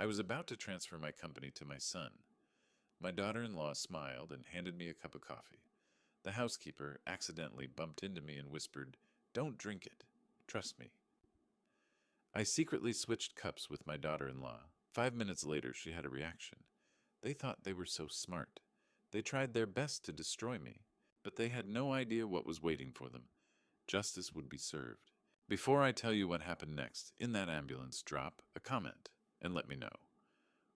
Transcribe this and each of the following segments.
I was about to transfer my company to my son. My daughter-in-law smiled and handed me a cup of coffee. The housekeeper accidentally bumped into me and whispered, "Don't drink it. Trust me." I secretly switched cups with my daughter-in-law. 5 minutes later, she had a reaction. They thought they were so smart. They tried their best to destroy me, but they had no idea what was waiting for them. Justice would be served. Before I tell you what happened next, in that ambulance, drop a comment and let me know.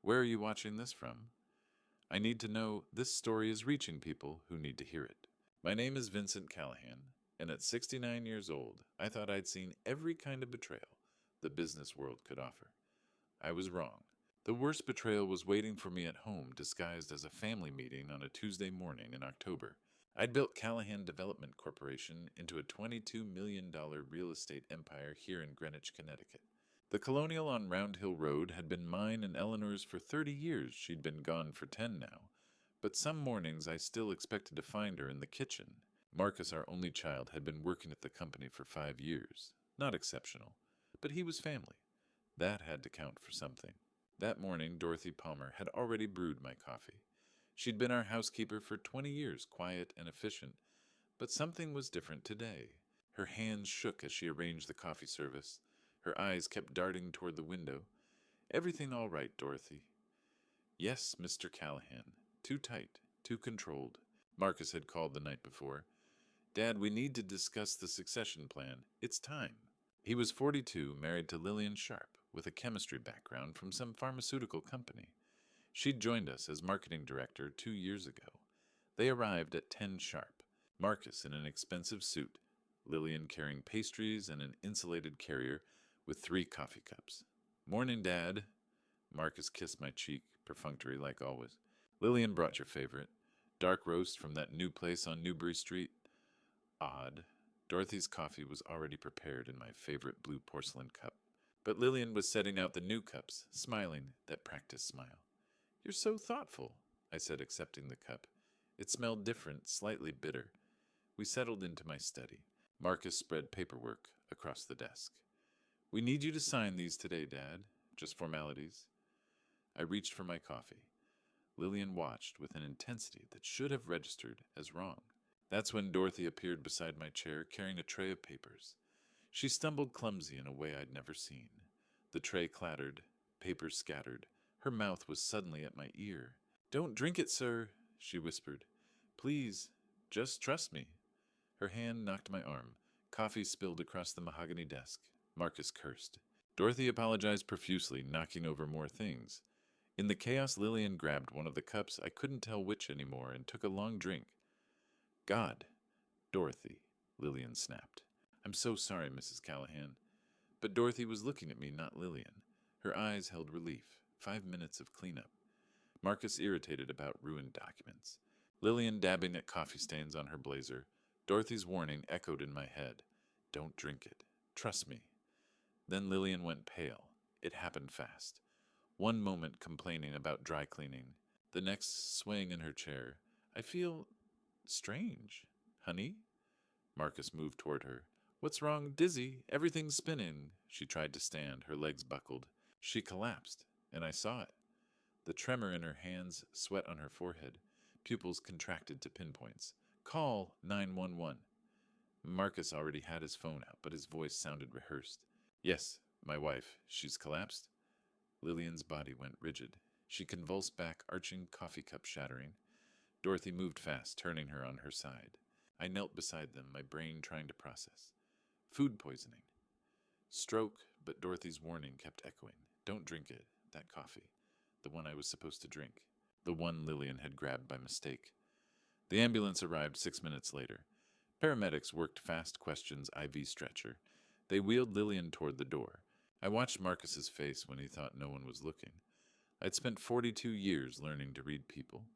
Where are you watching this from? I need to know this story is reaching people who need to hear it. My name is Vincent Callahan, and at 69 years old, I thought I'd seen every kind of betrayal the business world could offer. I was wrong. The worst betrayal was waiting for me at home, disguised as a family meeting on a Tuesday morning in October. I'd built Callahan Development Corporation into a $22 million real estate empire here in Greenwich, Connecticut. The Colonial on Round Hill Road had been mine and Eleanor's for 30 years. She'd been gone for 10 now. But some mornings I still expected to find her in the kitchen. Marcus, our only child, had been working at the company for 5 years. Not exceptional, but he was family. That had to count for something. That morning, Dorothy Palmer had already brewed my coffee. She'd been our housekeeper for 20 years, quiet and efficient, but something was different today. Her hands shook as she arranged the coffee service. Her eyes kept darting toward the window. "Everything all right, Dorothy?" "Yes, Mr. Callahan. Too tight, too controlled," Marcus had called the night before. "Dad, we need to discuss the succession plan. It's time." He was 42, married to Lillian Sharp, with a chemistry background from some pharmaceutical company. She'd joined us as marketing director 2 years ago. They arrived at 10 sharp. Marcus in an expensive suit, Lillian carrying pastries and an insulated carrier with 3 coffee cups. "Morning, Dad." Marcus kissed my cheek, perfunctory like always. "Lillian brought your favorite. Dark roast from that new place on Newbury Street." Odd. Dorothy's coffee was already prepared in my favorite blue porcelain cup. But Lillian was setting out the new cups, smiling, that practiced smile. "You're so thoughtful," I said, accepting the cup. It smelled different, slightly bitter. We settled into my study. Marcus spread paperwork across the desk. "We need you to sign these today, Dad. Just formalities." I reached for my coffee. Lillian watched with an intensity that should have registered as wrong. That's when Dorothy appeared beside my chair, carrying a tray of papers. She stumbled clumsy in a way I'd never seen. The tray clattered, papers scattered. Her mouth was suddenly at my ear. "Don't drink it, sir," she whispered. "Please, just trust me." Her hand knocked my arm. Coffee spilled across the mahogany desk. Marcus cursed. Dorothy apologized profusely, knocking over more things. In the chaos, Lillian grabbed one of the cups, I couldn't tell which anymore, and took a long drink. "God, Dorothy," Lillian snapped. "I'm so sorry, Mrs. Callahan." But Dorothy was looking at me, not Lillian. Her eyes held relief. 5 minutes of cleanup. Marcus irritated about ruined documents. Lillian dabbing at coffee stains on her blazer. Dorothy's warning echoed in my head. "Don't drink it. Trust me." Then Lillian went pale. It happened fast. One moment complaining about dry cleaning. The next swaying in her chair. "I feel strange. Honey?" Marcus moved toward her. "What's wrong? Dizzy. Everything's spinning." She tried to stand. Her legs buckled. She collapsed, and I saw it. The tremor in her hands, sweat on her forehead. Pupils contracted to pinpoints. "Call 911." Marcus already had his phone out, but his voice sounded rehearsed. "Yes, my wife. She's collapsed." Lillian's body went rigid. She convulsed back, arching, coffee cup shattering. Dorothy moved fast, turning her on her side. I knelt beside them, my brain trying to process. Food poisoning. Stroke, but Dorothy's warning kept echoing. "Don't drink it. That coffee. The one I was supposed to drink. The one Lillian had grabbed by mistake." The ambulance arrived 6 minutes later. Paramedics worked fast questions IV stretcher. They wheeled Lillian toward the door. I watched Marcus's face when he thought no one was looking. I'd spent 42 years learning to read people.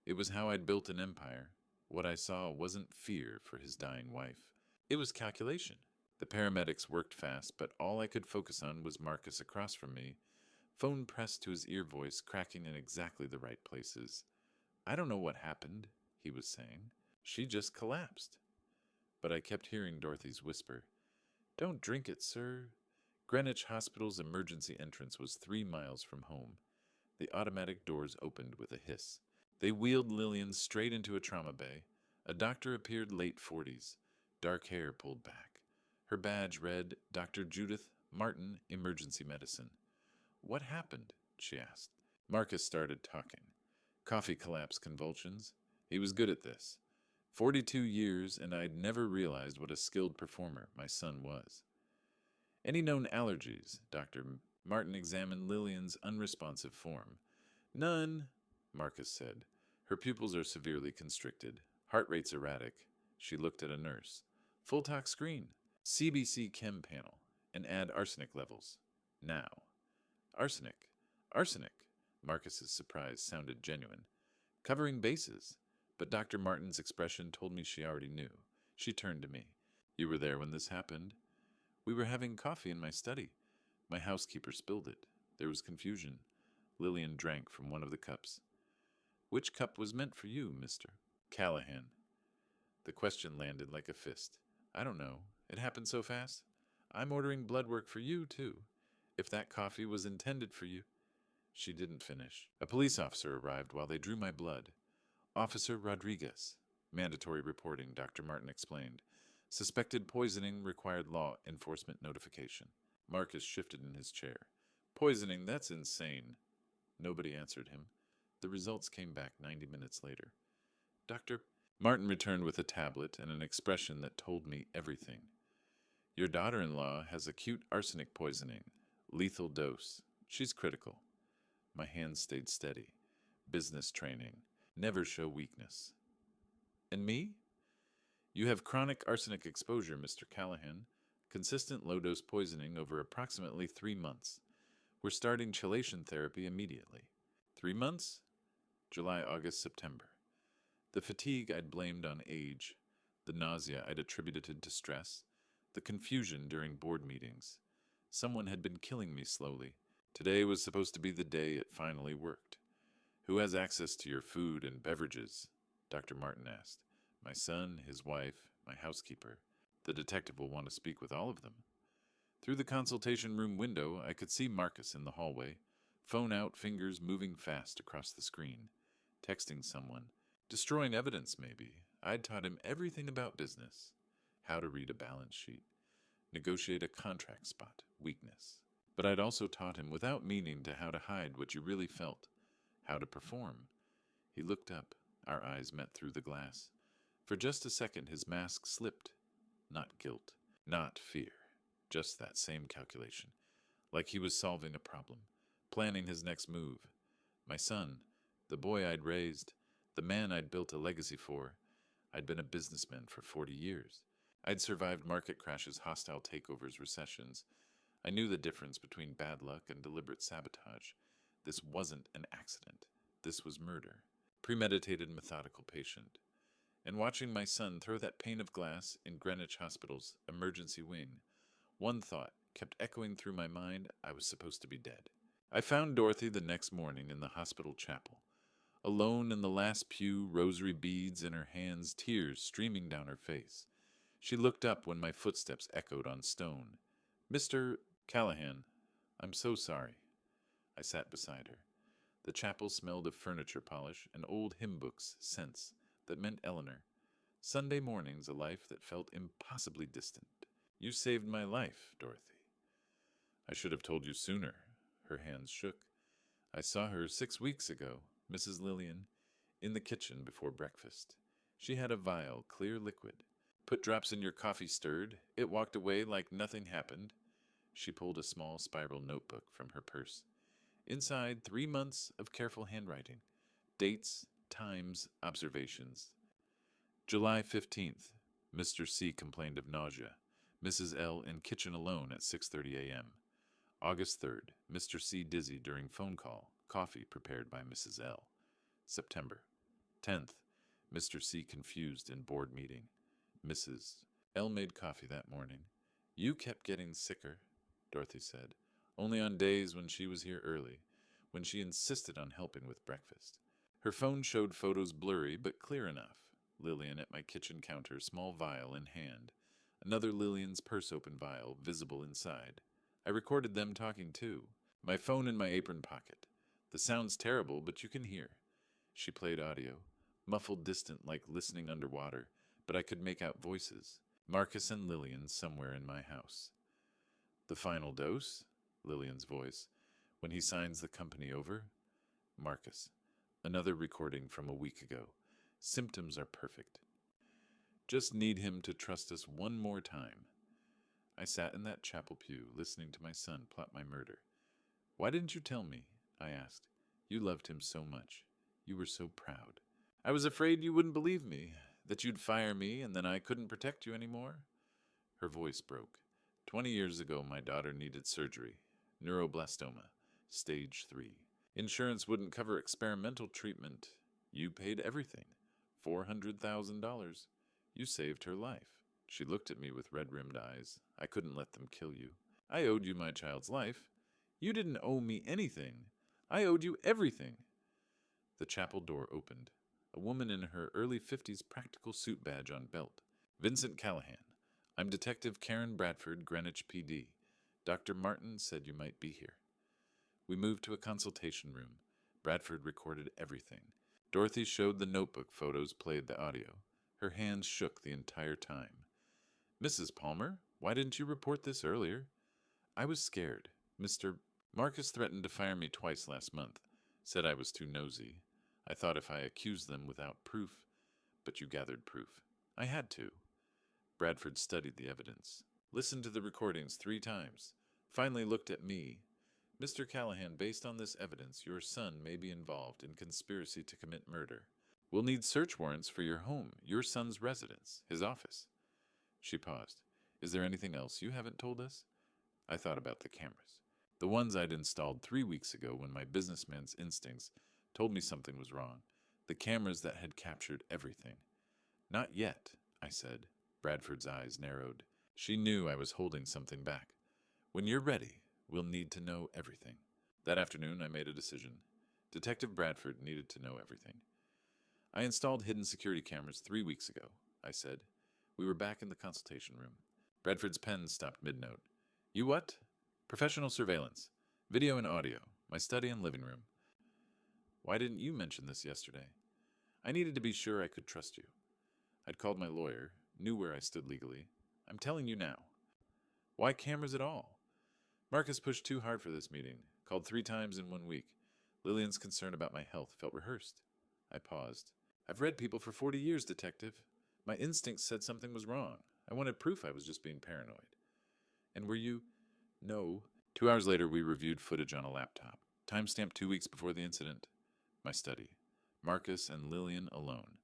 It was how I'd built an empire. What I saw wasn't fear for his dying wife. It was calculation. The paramedics worked fast, but all I could focus on was Marcus across from me, phone pressed to his ear, voice cracking in exactly the right places. "I don't know what happened," he was saying. "She just collapsed." But I kept hearing Dorothy's whisper. "Don't drink it, sir." Greenwich Hospital's emergency entrance was 3 miles from home. The automatic doors opened with a hiss. They wheeled Lillian straight into a trauma bay. A doctor appeared, late 40s, dark hair pulled back. Her badge read, Dr. Judith Martin, Emergency Medicine. What happened? She asked. Marcus started talking. Coffee collapse convulsions. He was good at this. 42 years, and I'd never realized what a skilled performer my son was. Any known allergies? Dr. Martin examined Lillian's unresponsive form. None, Marcus said. Her pupils are severely constricted. Heart rate's erratic. She looked at a nurse. Full talk screen. CBC chem panel. And add arsenic levels. Now. Arsenic. Arsenic. Marcus's surprise sounded genuine. Covering bases. But Dr. Martin's expression told me she already knew. She turned to me. You were there when this happened? We were having coffee in my study. My housekeeper spilled it. There was confusion. Lillian drank from one of the cups. Which cup was meant for you, Mr. Callahan? The question landed like a fist. I don't know. It happened so fast. I'm ordering blood work for you, too. If that coffee was intended for you. She didn't finish. A police officer arrived while they drew my blood. Officer Rodriguez. Mandatory reporting, Dr. Martin explained. Suspected poisoning required law enforcement notification. Marcus shifted in his chair. Poisoning, that's insane. Nobody answered him. The results came back 90 minutes later. Dr. Martin returned with a tablet and an expression that told me everything. Your daughter-in-law has acute arsenic poisoning. Lethal dose. She's critical. My hands stayed steady. Business training. Never show weakness. And me? You have chronic arsenic exposure, Mr. Callahan. Consistent low-dose poisoning over approximately 3 months. We're starting chelation therapy immediately. 3 months? July, August, September. The fatigue I'd blamed on age. The nausea I'd attributed to stress. The confusion during board meetings. Someone had been killing me slowly. Today was supposed to be the day it finally worked. Who has access to your food and beverages? Dr. Martin asked. My son, his wife, my housekeeper. The detective will want to speak with all of them. Through the consultation room window, I could see Marcus in the hallway, phone out, fingers moving fast across the screen, texting someone. Destroying evidence, maybe. I'd taught him everything about business. How to read a balance sheet. Negotiate a contract spot. Weakness. But I'd also taught him without meaning to how to hide what you really felt. How to perform. He looked up. Our eyes met through the glass. For just a second, his mask slipped. Not guilt. Not fear. Just that same calculation. Like he was solving a problem. Planning his next move. My son. The boy I'd raised. The man I'd built a legacy for. I'd been a businessman for 40 years. I'd survived market crashes, hostile takeovers, recessions. I knew the difference between bad luck and deliberate sabotage. This wasn't an accident. This was murder. Premeditated, methodical, patient. And watching my son throw that pane of glass in Greenwich Hospital's emergency wing, one thought kept echoing through my mind: I was supposed to be dead. I found Dorothy the next morning in the hospital chapel. Alone in the last pew, rosary beads in her hands, tears streaming down her face. She looked up when my footsteps echoed on stone. Mr. Callahan, I'm so sorry. I sat beside her. The chapel smelled of furniture polish and old hymn books, scents that meant Eleanor. Sunday mornings, a life that felt impossibly distant. You saved my life, Dorothy. I should have told you sooner. Her hands shook. I saw her 6 weeks ago, Mrs. Lillian, in the kitchen before breakfast. She had a vial, clear liquid. Put drops in your coffee, stirred. It walked away like nothing happened. She pulled a small spiral notebook from her purse. Inside, 3 months of careful handwriting. Dates, times, observations. July 15th. Mr. C complained of nausea. Mrs. L in kitchen alone at 6:30 a.m. August 3rd. Mr. C dizzy during phone call. Coffee prepared by Mrs. L. September 10th. Mr. C confused in board meeting. Mrs. L made coffee that morning. You kept getting sicker, Dorothy said. Only on days when she was here early, when she insisted on helping with breakfast. Her phone showed photos blurry but clear enough. Lillian at my kitchen counter, small vial in hand. Another Lillian's purse-open vial, visible inside. I recorded them talking too, my phone in my apron pocket. The sound's terrible, but you can hear. She played audio, muffled distant like listening underwater, but I could make out voices. Marcus and Lillian somewhere in my house. The final dose? Lillian's voice. When he signs the company over? Marcus. Another recording from a week ago. Symptoms are perfect. Just need him to trust us one more time. I sat in that chapel pew, listening to my son plot my murder. Why didn't you tell me? I asked. You loved him so much. You were so proud. I was afraid you wouldn't believe me, that you'd fire me and then I couldn't protect you anymore. Her voice broke. 20 years ago, my daughter needed surgery. Neuroblastoma. Stage 3. Insurance wouldn't cover experimental treatment. You paid everything. $400,000. You saved her life. She looked at me with red-rimmed eyes. I couldn't let them kill you. I owed you my child's life. You didn't owe me anything. I owed you everything. The chapel door opened. A woman in her early 50s, practical suit badge on belt. Vincent Callahan. I'm Detective Karen Bradford, Greenwich PD. Dr. Martin said you might be here. We moved to a consultation room. Bradford recorded everything. Dorothy showed the notebook photos, played the audio. Her hands shook the entire time. Mrs. Palmer, why didn't you report this earlier? I was scared. Mr. Marcus threatened to fire me twice last month. Said I was too nosy. I thought if I accused them without proof. But you gathered proof. I had to. Bradford studied the evidence. Listened to the recordings 3 times. Finally looked at me. Mr. Callahan, based on this evidence, your son may be involved in conspiracy to commit murder. We'll need search warrants for your home, your son's residence, his office. She paused. Is there anything else you haven't told us? I thought about the cameras. The ones I'd installed 3 weeks ago when my businessman's instincts told me something was wrong. The cameras that had captured everything. Not yet, I said. Bradford's eyes narrowed. She knew I was holding something back. When you're ready, we'll need to know everything. That afternoon, I made a decision. Detective Bradford needed to know everything. I installed hidden security cameras 3 weeks ago, I said. We were back in the consultation room. Bradford's pen stopped mid-note. You what? Professional surveillance. Video and audio. My study and living room. Why didn't you mention this yesterday? I needed to be sure I could trust you. I'd called my lawyer, knew where I stood legally. I'm telling you now. Why cameras at all? Marcus pushed too hard for this meeting. Called 3 times in 1 week. Lillian's concern about my health felt rehearsed. I paused. I've read people for 40 years, Detective. My instincts said something was wrong. I wanted proof I was just being paranoid. And were you? No. 2 hours later, we reviewed footage on a laptop. Timestamped 2 weeks before the incident. My study. Marcus and Lillian alone.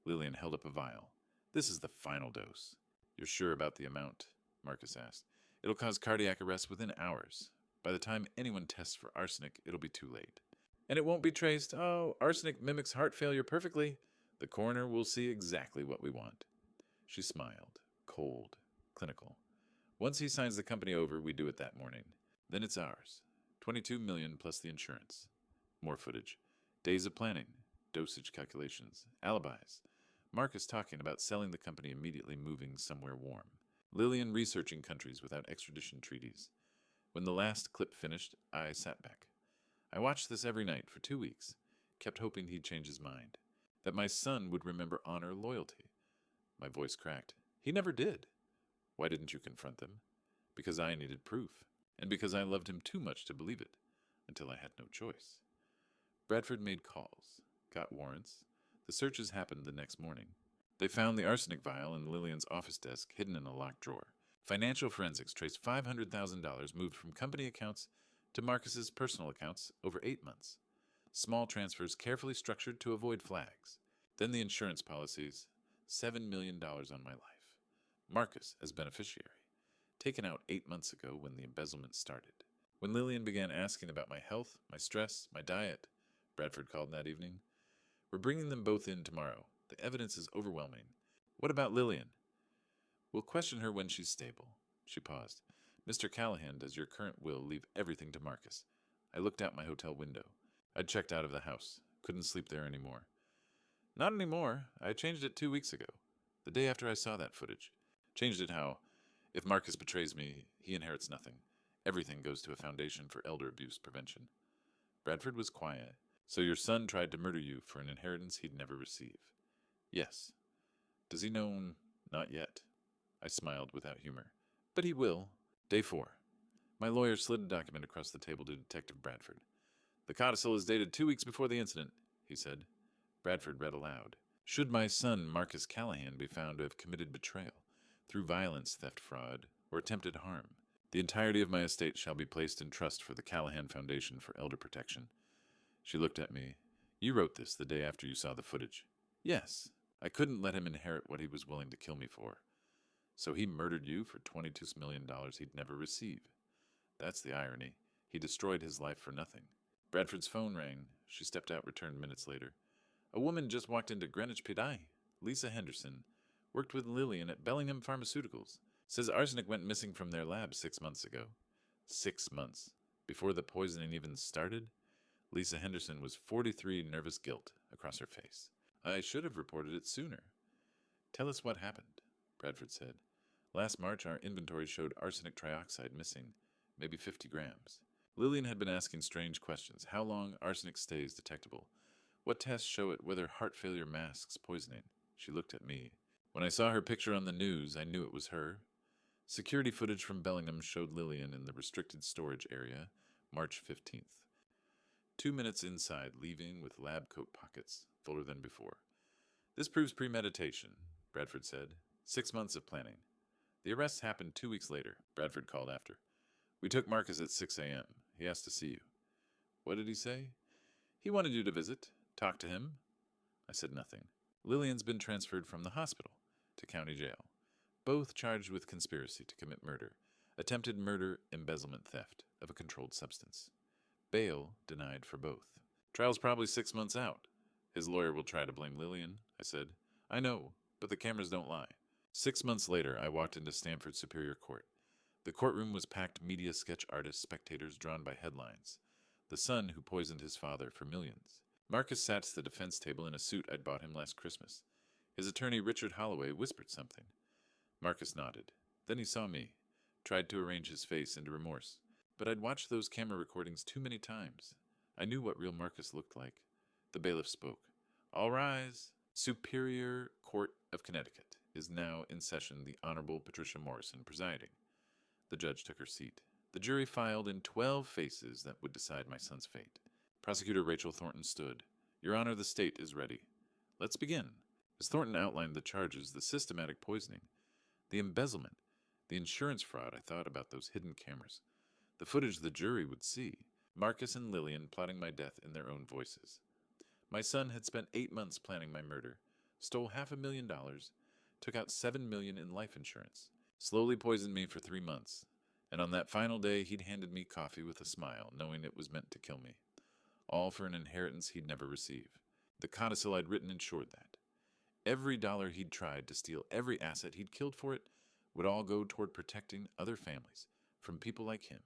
Lillian held up a vial. This is the final dose. You're sure about the amount? Marcus asked. It'll cause cardiac arrest within hours. By the time anyone tests for arsenic, it'll be too late. And it won't be traced. Oh, arsenic mimics heart failure perfectly. The coroner will see exactly what we want. She smiled. Cold. Clinical. Once he signs the company over, we do it that morning. Then it's ours. $22 million plus the insurance. More footage. Days of planning. Dosage calculations. Alibis. Marcus talking about selling the company immediately, moving somewhere warm. Lillian researching countries without extradition treaties. When the last clip finished, I sat back. I watched this every night for 2 weeks. Kept hoping he'd change his mind. That my son would remember honor, loyalty. My voice cracked. He never did. Why didn't you confront them? Because I needed proof. And because I loved him too much to believe it. Until I had no choice. Bradford made calls. Got warrants. The searches happened the next morning. They found the arsenic vial in Lillian's office desk, hidden in a locked drawer. Financial forensics traced $500,000 moved from company accounts to Marcus's personal accounts over 8 months. Small transfers carefully structured to avoid flags. Then the insurance policies. $7 million on my life. Marcus as beneficiary. Taken out 8 months ago when the embezzlement started. When Lillian began asking about my health, my stress, my diet, Bradford called that evening. We're bringing them both in tomorrow. The evidence is overwhelming. What about Lillian? We'll question her when she's stable. She paused. Mr. Callahan, does your current will leave everything to Marcus? I looked out my hotel window. I'd checked out of the house. Couldn't sleep there anymore. Not anymore. I changed it 2 weeks ago. The day after I saw that footage. Changed it how, if Marcus betrays me, he inherits nothing. Everything goes to a foundation for elder abuse prevention. Bradford was quiet. So your son tried to murder you for an inheritance he'd never receive? Yes. Does he know? Not yet. I smiled without humor. But he will. Day 4. My lawyer slid a document across the table to Detective Bradford. The codicil is dated 2 weeks before the incident, he said. Bradford read aloud. Should my son, Marcus Callahan, be found to have committed betrayal through violence, theft, fraud, or attempted harm, the entirety of my estate shall be placed in trust for the Callahan Foundation for Elder Protection. She looked at me. You wrote this the day after you saw the footage. Yes. I couldn't let him inherit what he was willing to kill me for. So he murdered you for $22 million he'd never receive. That's the irony. He destroyed his life for nothing. Bradford's phone rang. She stepped out, returned minutes later. A woman just walked into Greenwich PI. Lisa Henderson. Worked with Lillian at Bellingham Pharmaceuticals. Says arsenic went missing from their lab 6 months ago. 6 months. Before the poisoning even started? Lisa Henderson was 43 nervous guilt across her face. I should have reported it sooner. Tell us what happened, Bradford said. Last March, our inventory showed arsenic trioxide missing, maybe 50 grams. Lillian had been asking strange questions. How long arsenic stays detectable? What tests show it whether heart failure masks poisoning? She looked at me. When I saw her picture on the news, I knew it was her. Security footage from Bellingham showed Lillian in the restricted storage area, March 15th. 2 minutes inside, leaving with lab coat pockets, fuller than before. This proves premeditation, Bradford said. 6 months of planning. The arrests happened 2 weeks later, Bradford called after. We took Marcus at 6 a.m. He asked to see you. What did he say? He wanted you to visit. Talk to him. I said nothing. Lillian's been transferred from the hospital to county jail. Both charged with conspiracy to commit murder, attempted murder, embezzlement, theft of a controlled substance. Bail denied for both. Trial's probably 6 months out. His lawyer will try to blame Lillian, I said. I know, but the cameras don't lie. 6 months later, I walked into Stamford Superior Court. The courtroom was packed media sketch artists, spectators drawn by headlines. The son who poisoned his father for millions. Marcus sat at the defense table in a suit I'd bought him last Christmas. His attorney, Richard Holloway, whispered something. Marcus nodded. Then he saw me, tried to arrange his face into remorse. But I'd watched those camera recordings too many times. I knew what real Marcus looked like. The bailiff spoke. All rise. Superior Court of Connecticut is now in session, the Honorable Patricia Morrison presiding. The judge took her seat. The jury filed in 12 faces that would decide my son's fate. Prosecutor Rachel Thornton stood. Your Honor, the state is ready. Let's begin. As Thornton outlined the charges, the systematic poisoning, the embezzlement, the insurance fraud, I thought about those hidden cameras. The footage the jury would see. Marcus and Lillian plotting my death in their own voices. My son had spent 8 months planning my murder, stole $500,000, took out $7 million in life insurance, slowly poisoned me for 3 months, and on that final day he'd handed me coffee with a smile, knowing it was meant to kill me. All for an inheritance he'd never receive. The codicil I'd written ensured that. Every dollar he'd tried to steal, every asset he'd killed for it, would all go toward protecting other families from people like him.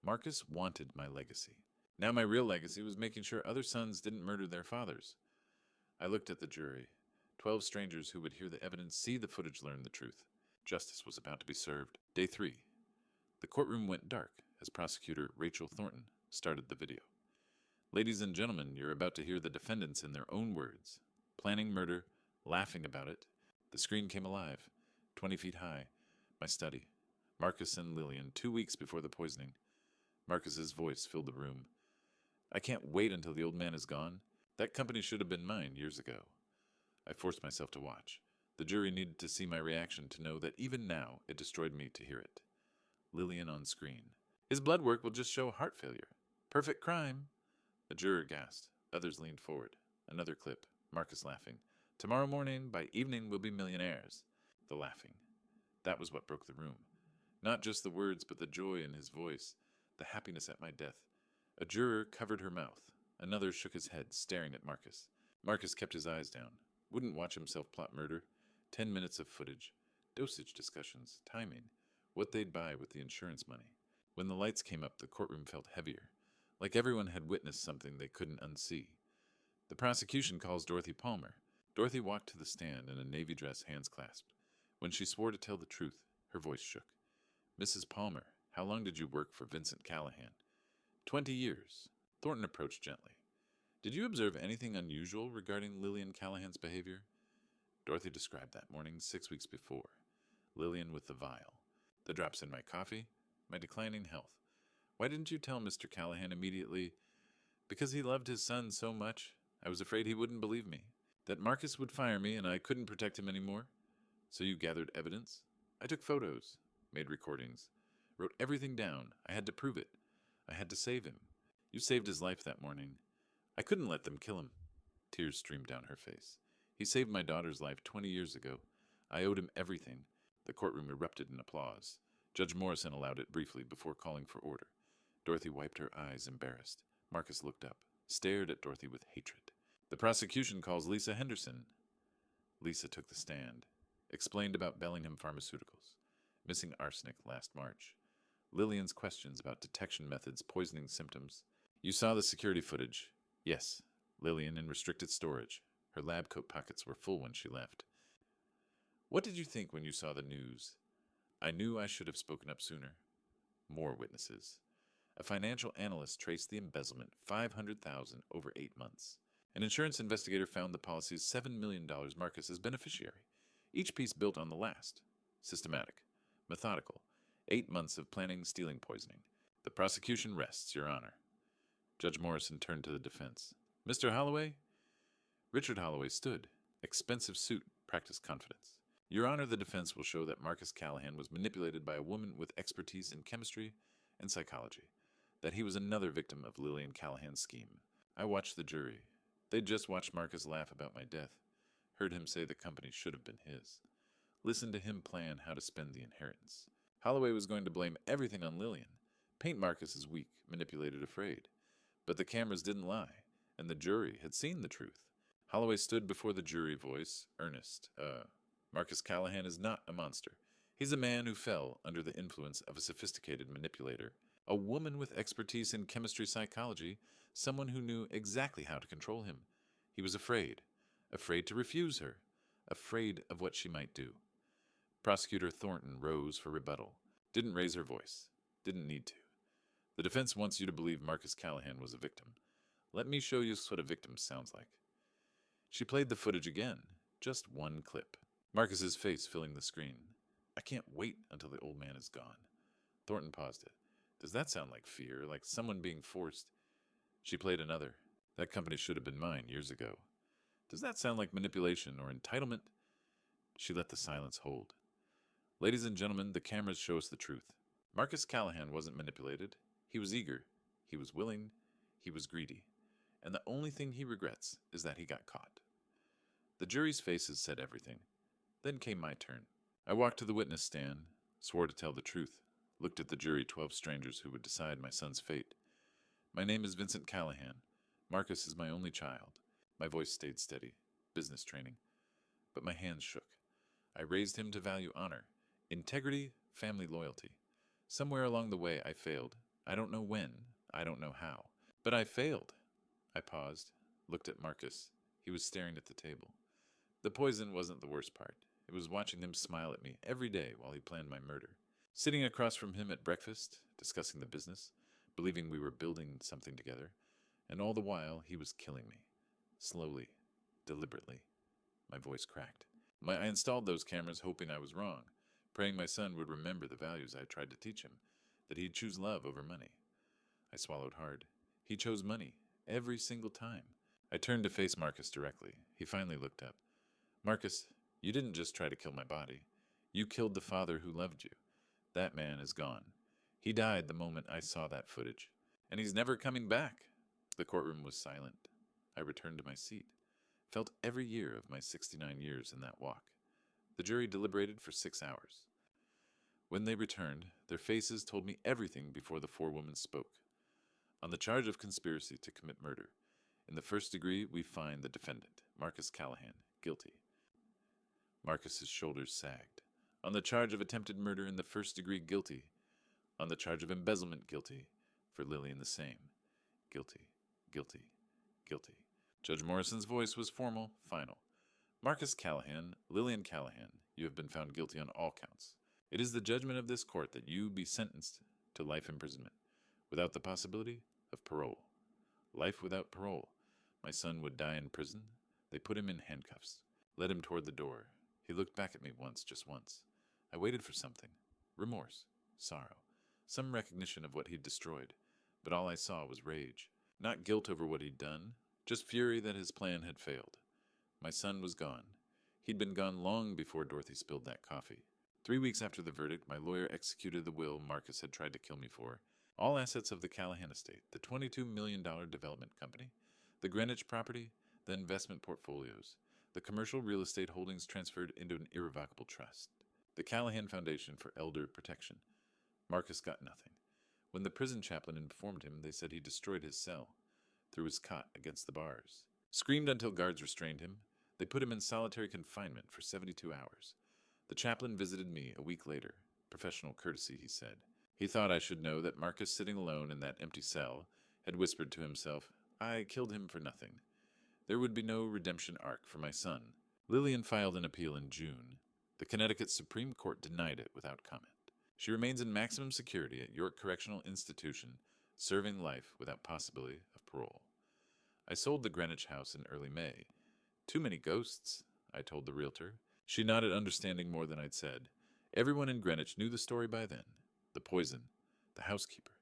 Marcus wanted my legacy. Now my real legacy was making sure other sons didn't murder their fathers. I looked at the jury. 12 strangers who would hear the evidence, see the footage, learn the truth. Justice was about to be served. Day 3. The courtroom went dark as prosecutor Rachel Thornton started the video. Ladies and gentlemen, you're about to hear the defendants in their own words. Planning murder, laughing about it. The screen came alive, 20 feet high. My study. Marcus and Lillian, 2 weeks before the poisoning. Marcus's voice filled the room. I can't wait until the old man is gone. That company should have been mine years ago. I forced myself to watch. The jury needed to see my reaction to know that even now it destroyed me to hear it. Lillian on screen. His blood work will just show heart failure. Perfect crime. A juror gasped. Others leaned forward. Another clip. Marcus laughing. Tomorrow morning, by evening, we'll be millionaires. The laughing. That was what broke the room. Not just the words, but the joy in his voice. The happiness at my death. A juror covered her mouth. Another shook his head, staring at Marcus. Marcus kept his eyes down. Wouldn't watch himself plot murder. 10 minutes of footage. Dosage discussions. Timing. What they'd buy with the insurance money. When the lights came up, the courtroom felt heavier. Like everyone had witnessed something they couldn't unsee. The prosecution calls Dorothy Palmer. Dorothy walked to the stand in a navy dress, hands clasped. When she swore to tell the truth, her voice shook. Mrs. Palmer, How long did you work for Vincent Callahan? 20 years. Thornton approached gently. Did you observe anything unusual regarding Lillian Callahan's behavior? Dorothy described that morning 6 weeks before. Lillian with the vial. The drops in my coffee. My declining health. Why didn't you tell Mr. Callahan immediately? Because he loved his son so much, I was afraid he wouldn't believe me. That Marcus would fire me and I couldn't protect him anymore. So you gathered evidence? I took photos, made recordings, wrote everything down. I had to prove it. I had to save him. You saved his life that morning. I couldn't let them kill him. Tears streamed down her face. He saved my daughter's life 20 years ago. I owed him everything. The courtroom erupted in applause. Judge Morrison allowed it briefly before calling for order. Dorothy wiped her eyes, embarrassed. Marcus looked up, stared at Dorothy with hatred. The prosecution calls Lisa Henderson. Lisa took the stand, explained about Bellingham Pharmaceuticals, missing arsenic last March. Lillian's questions about detection methods, poisoning symptoms. You saw the security footage. Yes, Lillian in restricted storage. Her lab coat pockets were full when she left. What did you think when you saw the news? I knew I should have spoken up sooner. More witnesses. A financial analyst traced the embezzlement, $500,000 over 8 months. An insurance investigator found the policy's $7 million Marcus as beneficiary, each piece built on the last. Systematic. Methodical. 8 months of planning, stealing, poisoning. The prosecution rests, Your Honor. Judge Morrison turned to the defense. Mr. Holloway? Richard Holloway stood. Expensive suit, practiced confidence. Your Honor, the defense will show that Marcus Callahan was manipulated by a woman with expertise in chemistry and psychology, that he was another victim of Lillian Callahan's scheme. I watched the jury. They'd just watched Marcus laugh about my death, heard him say the company should have been his, listened to him plan how to spend the inheritance. Holloway was going to blame everything on Lillian, paint Marcus as weak, manipulated, afraid. But the cameras didn't lie, and the jury had seen the truth. Holloway stood before the jury, voice earnest. Marcus Callahan is not a monster. He's a man who fell under the influence of a sophisticated manipulator, a woman with expertise in chemistry psychology, someone who knew exactly how to control him. He was afraid to refuse her, afraid of what she might do. Prosecutor Thornton rose for rebuttal, didn't raise her voice, didn't need to. The defense wants you to believe Marcus Callahan was a victim. Let me show you what a victim sounds like. She played the footage again, just one clip. Marcus's face filling the screen. I can't wait until the old man is gone. Thornton paused it. Does that sound like fear, like someone being forced? She played another. That company should have been mine years ago. Does that sound like manipulation or entitlement? She let the silence hold. Ladies and gentlemen, the cameras show us the truth. Marcus Callahan wasn't manipulated. He was eager. He was willing. He was greedy. And the only thing he regrets is that he got caught. The jury's faces said everything. Then came my turn. I walked to the witness stand, swore to tell the truth, looked at the jury, 12 strangers who would decide my son's fate. My name is Vincent Callahan. Marcus is my only child. My voice stayed steady. Business training. But my hands shook. I raised him to value honor, integrity, family loyalty. Somewhere along the way I failed. I don't know when. I don't know how. But I failed. I paused, looked at Marcus. He was staring at the table. The poison wasn't the worst part. It was watching him smile at me every day while he planned my murder. Sitting across from him at breakfast, discussing the business, believing we were building something together, and all the while he was killing me. Slowly, deliberately. My voice cracked. I installed those cameras hoping I was wrong, praying my son would remember the values I tried to teach him, that he'd choose love over money. I swallowed hard. He chose money, every single time. I turned to face Marcus directly. He finally looked up. Marcus, you didn't just try to kill my body. You killed the father who loved you. That man is gone. He died the moment I saw that footage. And he's never coming back. The courtroom was silent. I returned to my seat. Felt every year of my 69 years in that walk. The jury deliberated for 6 hours. When they returned, their faces told me everything before the 4 women spoke. On the charge of conspiracy to commit murder, in the first degree, we find the defendant, Marcus Callahan, guilty. Marcus's shoulders sagged. On the charge of attempted murder in the first degree, guilty. On the charge of embezzlement, guilty. For Lillian the same. Guilty, guilty, guilty. Judge Morrison's voice was formal, final. Marcus Callahan, Lillian Callahan, you have been found guilty on all counts. It is the judgment of this court that you be sentenced to life imprisonment, without the possibility of parole. Life without parole. My son would die in prison. They put him in handcuffs, led him toward the door. He looked back at me once, just once. I waited for something. Remorse, sorrow, some recognition of what he'd destroyed. But all I saw was rage. Not guilt over what he'd done, just fury that his plan had failed. My son was gone. He'd been gone long before Dorothy spilled that coffee. 3 weeks after the verdict, my lawyer executed the will Marcus had tried to kill me for. All assets of the Callahan estate, the $22 million development company, the Greenwich property, the investment portfolios, the commercial real estate holdings transferred into an irrevocable trust, the Callahan Foundation for Elder Protection. Marcus got nothing. When the prison chaplain informed him, they said he destroyed his cell, threw his cot against the bars, screamed until guards restrained him. They put him in solitary confinement for 72 hours. The chaplain visited me a week later. Professional courtesy, he said. He thought I should know that Marcus, sitting alone in that empty cell, had whispered to himself, "I killed him for nothing." There would be no redemption arc for my son. Lillian filed an appeal in June. The Connecticut Supreme Court denied it without comment. She remains in maximum security at York Correctional Institution, serving life without possibility of parole. I sold the Greenwich house in early May. Too many ghosts, I told the realtor. She nodded, understanding more than I'd said. Everyone in Greenwich knew the story by then. The poison, the housekeeper,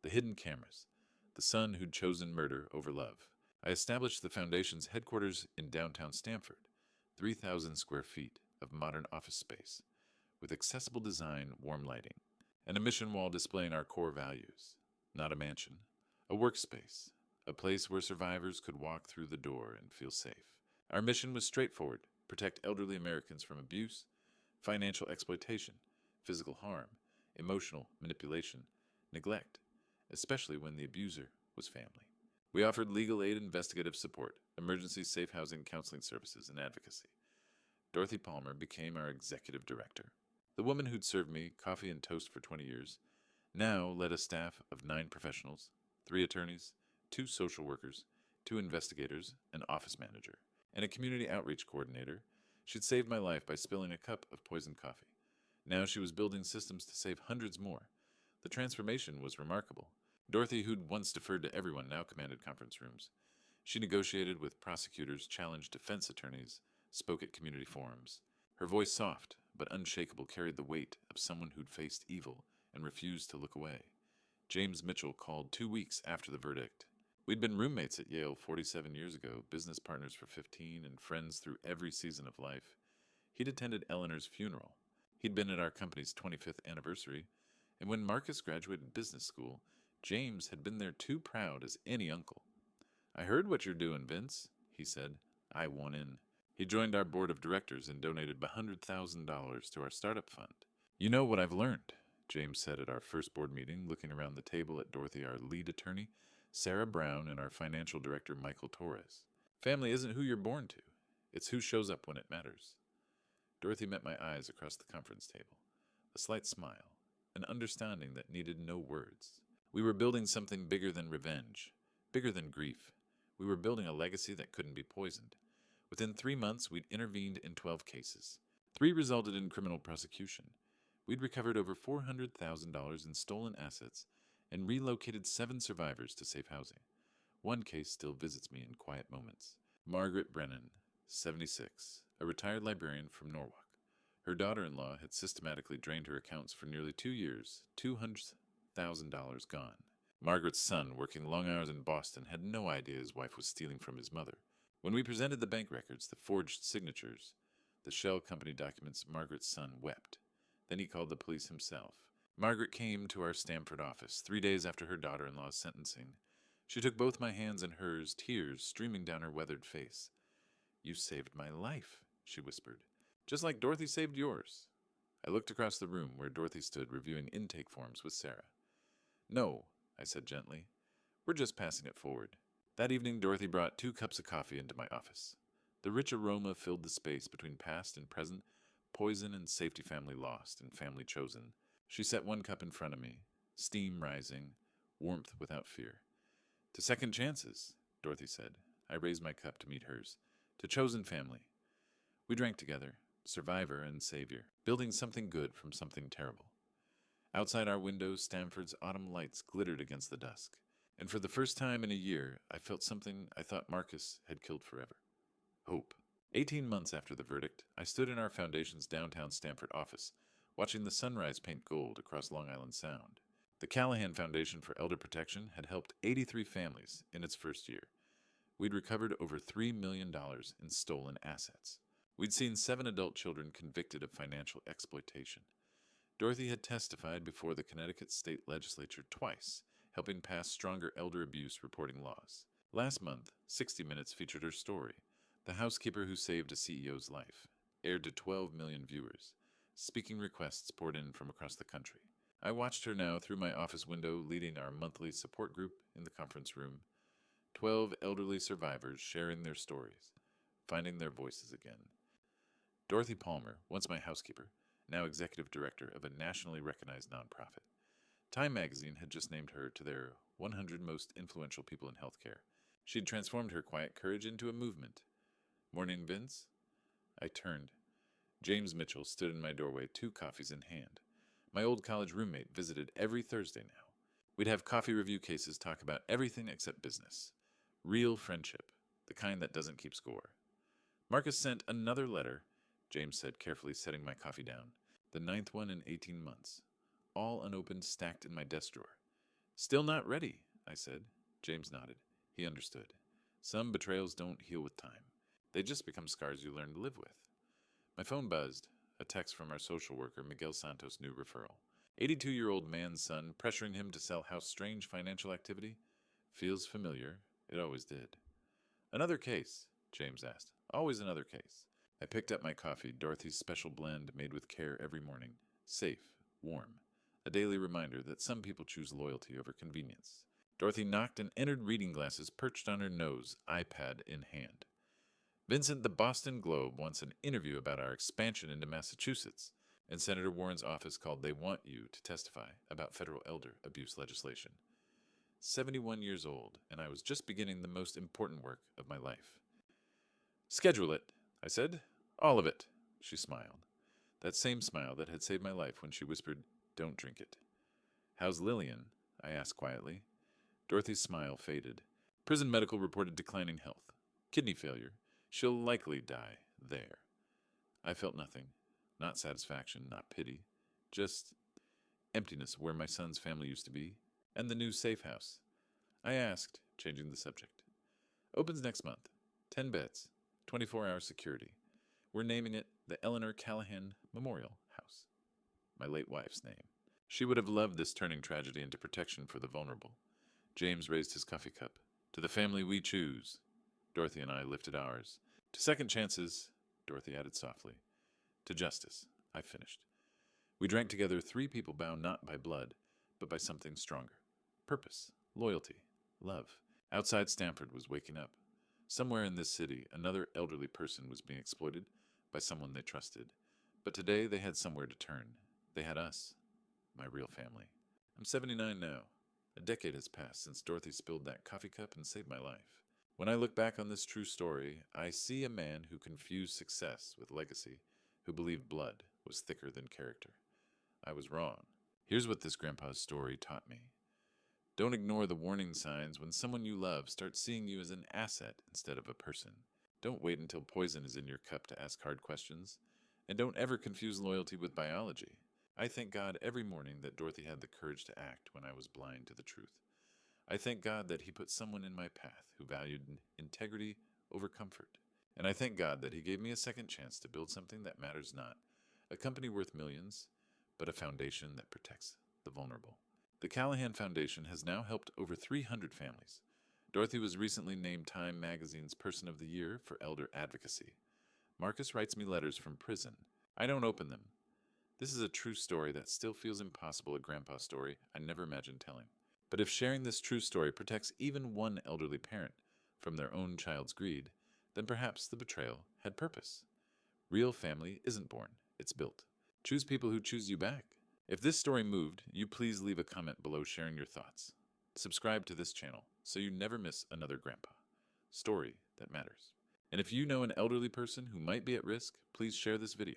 the hidden cameras, the son who'd chosen murder over love. I established the foundation's headquarters in downtown Stamford, 3,000 square feet of modern office space, with accessible design, warm lighting, and a mission wall displaying our core values. Not a mansion, a workspace, a place where survivors could walk through the door and feel safe. Our mission was straightforward: protect elderly Americans from abuse, financial exploitation, physical harm, emotional manipulation, neglect, especially when the abuser was family. We offered legal aid, investigative support, emergency safe housing, counseling services, and advocacy. Dorothy Palmer became our executive director. The woman who'd served me coffee and toast for 20 years now led a staff of 9 professionals, 3 attorneys, 2 social workers, 2 investigators, an office manager, and a community outreach coordinator. She'd saved my life by spilling a cup of poisoned coffee. Now she was building systems to save hundreds more. The transformation was remarkable. Dorothy, who'd once deferred to everyone, now commanded conference rooms. She negotiated with prosecutors, challenged defense attorneys, spoke at community forums. Her voice, soft but unshakable, carried the weight of someone who'd faced evil and refused to look away. James Mitchell called 2 weeks after the verdict. We'd been roommates at Yale 47 years ago, business partners for 15, and friends through every season of life. He'd attended Eleanor's funeral. He'd been at our company's 25th anniversary, and when Marcus graduated business school, James had been there too proud as any uncle. "I heard what you're doing, Vince," he said. I won in. He joined our board of directors and donated $100,000 to our startup fund. "You know what I've learned," James said at our first board meeting, looking around the table at Dorothy, our lead attorney, Sarah Brown, and our financial director, Michael Torres. "Family isn't who you're born to. It's who shows up when it matters." Dorothy met my eyes across the conference table. A slight smile, an understanding that needed no words. We were building something bigger than revenge, bigger than grief. We were building a legacy that couldn't be poisoned. Within 3 months, we'd intervened in 12 cases. 3 resulted in criminal prosecution. We'd recovered over $400,000 in stolen assets and relocated 7 survivors to safe housing. One case still visits me in quiet moments. Margaret Brennan, 76, a retired librarian from Norwalk. Her daughter-in-law had systematically drained her accounts for nearly 2 years, $200,000 gone. Margaret's son, working long hours in Boston, had no idea his wife was stealing from his mother. When we presented the bank records, the forged signatures, the shell company documents, Margaret's son wept. Then he called the police himself. Margaret came to our Stamford office 3 days after her daughter-in-law's sentencing. She took both my hands in hers, tears streaming down her weathered face. "You saved my life," she whispered. "Just like Dorothy saved yours." I looked across the room where Dorothy stood reviewing intake forms with Sarah. "No," I said gently. "We're just passing it forward." That evening, Dorothy brought 2 cups of coffee into my office. The rich aroma filled the space between past and present, poison and safety, family lost and family chosen. She set 1 cup in front of me, steam rising, warmth without fear. "To second chances," Dorothy said. I raised my cup to meet hers. "To chosen family." We drank together, survivor and savior, building something good from something terrible. Outside our window, Stamford's autumn lights glittered against the dusk, and for the first time in a year, I felt something I thought Marcus had killed forever: hope. 18 months after the verdict, I stood in our foundation's downtown Stamford office, watching the sunrise paint gold across Long Island Sound. The Callahan Foundation for Elder Protection had helped 83 families in its first year. We'd recovered over $3 million in stolen assets. We'd seen 7 adult children convicted of financial exploitation. Dorothy had testified before the Connecticut State Legislature twice, helping pass stronger elder abuse reporting laws. Last month, 60 Minutes featured her story, The Housekeeper Who Saved a CEO's Life, aired to 12 million viewers. Speaking requests poured in from across the country. I watched her now through my office window, leading our monthly support group in the conference room. 12 elderly survivors sharing their stories, finding their voices again. Dorothy Palmer, once my housekeeper, now executive director of a nationally recognized nonprofit. Time magazine had just named her to their 100 most influential people in healthcare. She'd transformed her quiet courage into a movement. Morning, Vince? I turned. James Mitchell stood in my doorway, 2 coffees in hand. My old college roommate visited every Thursday now. We'd have coffee review cases talk about everything except business. Real friendship, the kind that doesn't keep score. Marcus sent another letter, James said, carefully setting my coffee down. The 9th one in 18 months. All unopened, stacked in my desk drawer. Still not ready, I said. James nodded. He understood. Some betrayals don't heal with time. They just become scars you learn to live with. My phone buzzed. A text from our social worker, Miguel Santos' new referral. 82-year-old man's son pressuring him to sell house. Strange financial activity? Feels familiar. It always did. Another case, James asked. Always another case. I picked up my coffee, Dorothy's special blend made with care every morning. Safe, warm. A daily reminder that some people choose loyalty over convenience. Dorothy knocked and entered reading glasses perched on her nose, iPad in hand. Vincent, the Boston Globe wants an interview about our expansion into Massachusetts, and Senator Warren's office called They Want You to testify about federal elder abuse legislation. 71 years old, and I was just beginning the most important work of my life. Schedule it, I said. All of it, she smiled. That same smile that had saved my life when she whispered, "Don't drink it." How's Lillian? I asked quietly. Dorothy's smile faded. Prison medical reported declining health. Kidney failure. She'll likely die there. I felt nothing. Not satisfaction, not pity. Just emptiness where my son's family used to be, and the new safe house. I asked, changing the subject. Opens next month. 10 beds. 24-hour security. We're naming it the Eleanor Callahan Memorial House. My late wife's name. She would have loved this turning tragedy into protection for the vulnerable. James raised his coffee cup. To the family we choose. Dorothy and I lifted ours. To second chances, Dorothy added softly. To justice, I finished. We drank together, 3 people bound not by blood, but by something stronger. Purpose, loyalty, love. Outside Stamford was waking up. Somewhere in this city, another elderly person was being exploited by someone they trusted. But today they had somewhere to turn. They had us, my real family. I'm 79 now. A decade has passed since Dorothy spilled that coffee cup and saved my life. When I look back on this true story, I see a man who confused success with legacy, who believed blood was thicker than character. I was wrong. Here's what this grandpa's story taught me. Don't ignore the warning signs when someone you love starts seeing you as an asset instead of a person. Don't wait until poison is in your cup to ask hard questions. And don't ever confuse loyalty with biology. I thank God every morning that Dorothy had the courage to act when I was blind to the truth. I thank God that He put someone in my path who valued integrity over comfort. And I thank God that He gave me a second chance to build something that matters not, a company worth millions, but a foundation that protects the vulnerable. The Callahan Foundation has now helped over 300 families. Dorothy was recently named Time Magazine's Person of the Year for Elder Advocacy. Marcus writes me letters from prison. I don't open them. This is a true story that still feels impossible, a grandpa story I never imagined telling. But if sharing this true story protects even one elderly parent from their own child's greed, then perhaps the betrayal had purpose. Real family isn't born, it's built. Choose people who choose you back. If this story moved, you please leave a comment below sharing your thoughts. Subscribe to this channel so you never miss another grandpa story that matters. And if you know an elderly person who might be at risk, please share this video.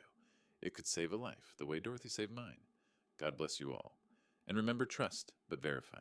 It could save a life the way Dorothy saved mine. God bless you all. And remember, trust, but verify.